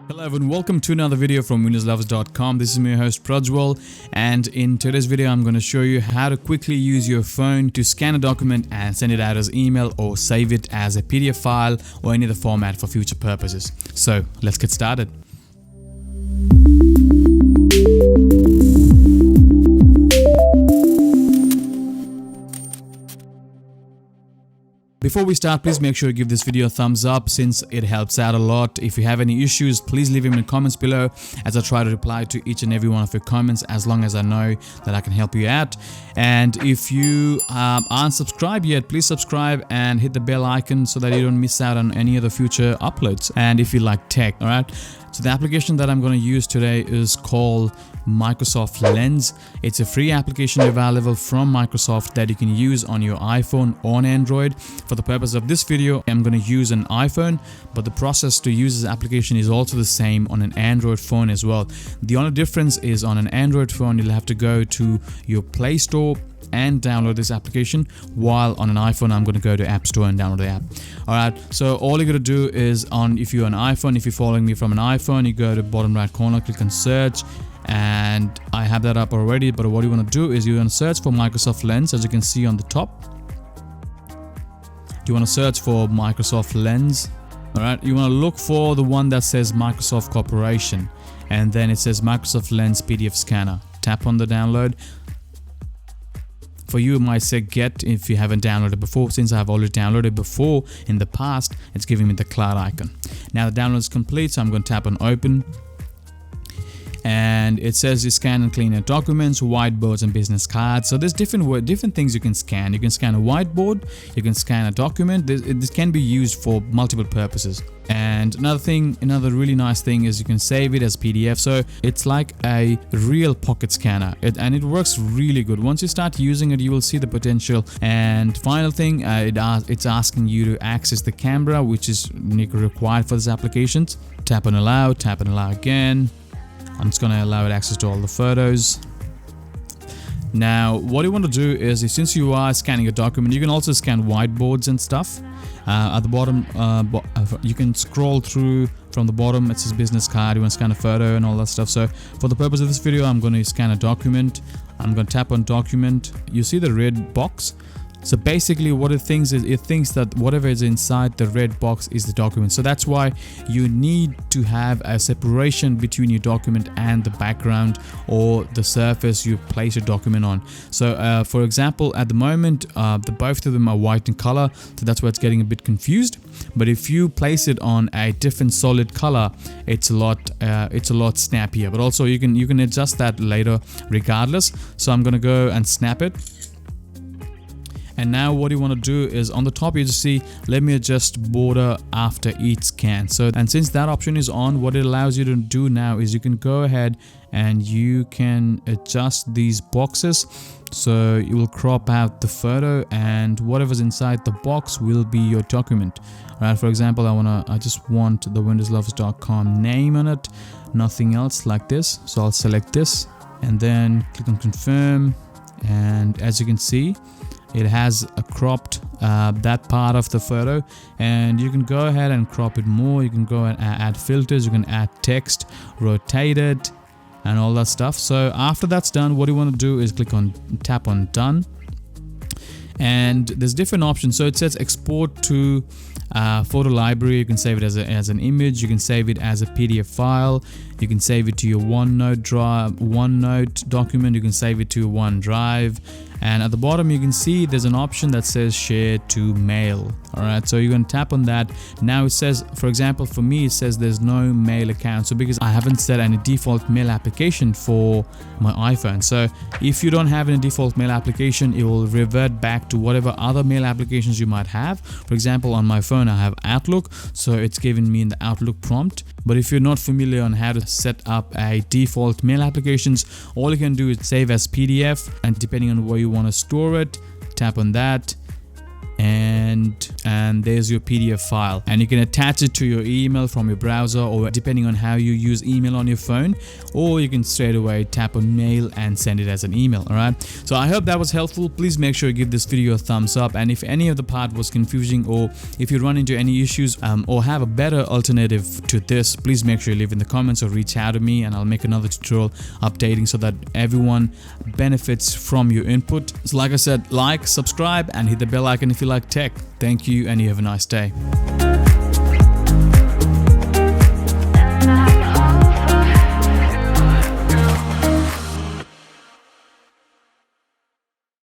Hello everyone, welcome to another video from windowslovers.com. This is my host Prajwal, and in today's video I'm going to show you how to quickly use your phone to scan a document and send it out as email or save it as a PDF file or any other format for future purposes. So let's get started. Before we start, please make sure you give this video a thumbs up since it helps out a lot. If you have any issues, please leave them in the comments below as I try to reply to each and every one of your comments as long as I know that I can help you out. And if you aren't subscribed yet, please subscribe and hit the bell icon so that you don't miss out on any of the future uploads. And if you like tech, alright? So the application that I'm going to use today is called Microsoft Lens. It's a free application available from Microsoft that you can use on your iPhone or on Android. For the purpose of this video, I'm going to use an iPhone, but the process to use this application is also the same on an Android phone as well. The only difference is on an Android phone, you'll have to go to your Play Store and download this application, while on an iPhone I'm going to go to App Store and download the app. Alright, so all you got to do is if you're an iPhone, if you're following me from an iPhone, you go to bottom right corner, click on search, and I have that up already. But what you want to do is you want to search for Microsoft Lens, as you can see on the top. You want to search for Microsoft Lens. Alright, you want to look for the one that says Microsoft Corporation, and then it says Microsoft Lens PDF Scanner. Tap on the download. For you, it might say get if you haven't downloaded before. Since I've already downloaded before in the past, it's giving me the cloud icon. Now the download is complete, so I'm going to tap on open. And it says you scan and clean your documents, whiteboards and business cards. So there's different things you can scan. You can scan a whiteboard, you can scan a document. This can be used for multiple purposes. And another really nice thing is you can save it as PDF. So it's like a real pocket scanner, and it works really good. Once you start using it, you will see the potential. And final thing, it's asking you to access the camera, which is required for this application. Tap on allow again. I'm just going to allow it access to all the photos. Now, what you want to do is, since you are scanning a document, you can also scan whiteboards and stuff. At the bottom, you can scroll through from the bottom. It says business card. You want to scan a photo and all that stuff. So for the purpose of this video, I'm going to scan a document. I'm going to tap on document. You see the red box? So basically what it thinks is, it thinks that whatever is inside the red box is the document. So that's why you need to have a separation between your document and the background or the surface you place your document on. So for example, at the moment, both of them are white in color, so that's why it's getting a bit confused. But if you place it on a different solid color, it's a lot snappier. But also you can adjust that later regardless. So I'm gonna go and snap it. And now what you want to do is on the top, you just see, let me adjust border after each scan. So, and since that option is on, what it allows you to do now is you can go ahead and you can adjust these boxes. So you will crop out the photo, and whatever's inside the box will be your document. All right, for example, I just want the windowslovers.com name on it, nothing else, like this. So I'll select this and then click on confirm. And as you can see, it has cropped that part of the photo, and you can go ahead and crop it more. You can go and add filters, you can add text, rotate it, and all that stuff. So after that's done, what you want to do is tap on done. And there's different options. So it says export to photo library. You can save it as an image, you can save it as a PDF file, you can save it to your OneNote document, you can save it to OneDrive. And at the bottom you can see there's an option that says share to mail. Alright, so you're going to tap on that. Now it says, for example, for me it says there's no mail account, so because I haven't set any default mail application for my iPhone. So if you don't have any default mail application, it will revert back to whatever other mail applications you might have. For example, on my phone I have Outlook, so it's giving me the Outlook prompt. But if you're not familiar on how to set up a default mail applications, all you can do is save as PDF, and depending on where you want to store it, tap on that. and there's your PDF file, and you can attach it to your email from your browser, or depending on how you use email on your phone, or you can straight away tap on mail and send it as an email. All right, so I hope that was helpful. Please make sure you give this video a thumbs up, and if any of the part was confusing, or if you run into any issues or have a better alternative to this, please make sure you leave in the comments or reach out to me, and I'll make another tutorial updating so that everyone benefits from your input. So like I said, like, subscribe, and hit the bell icon if you like tech. Thank you, and you have a nice day.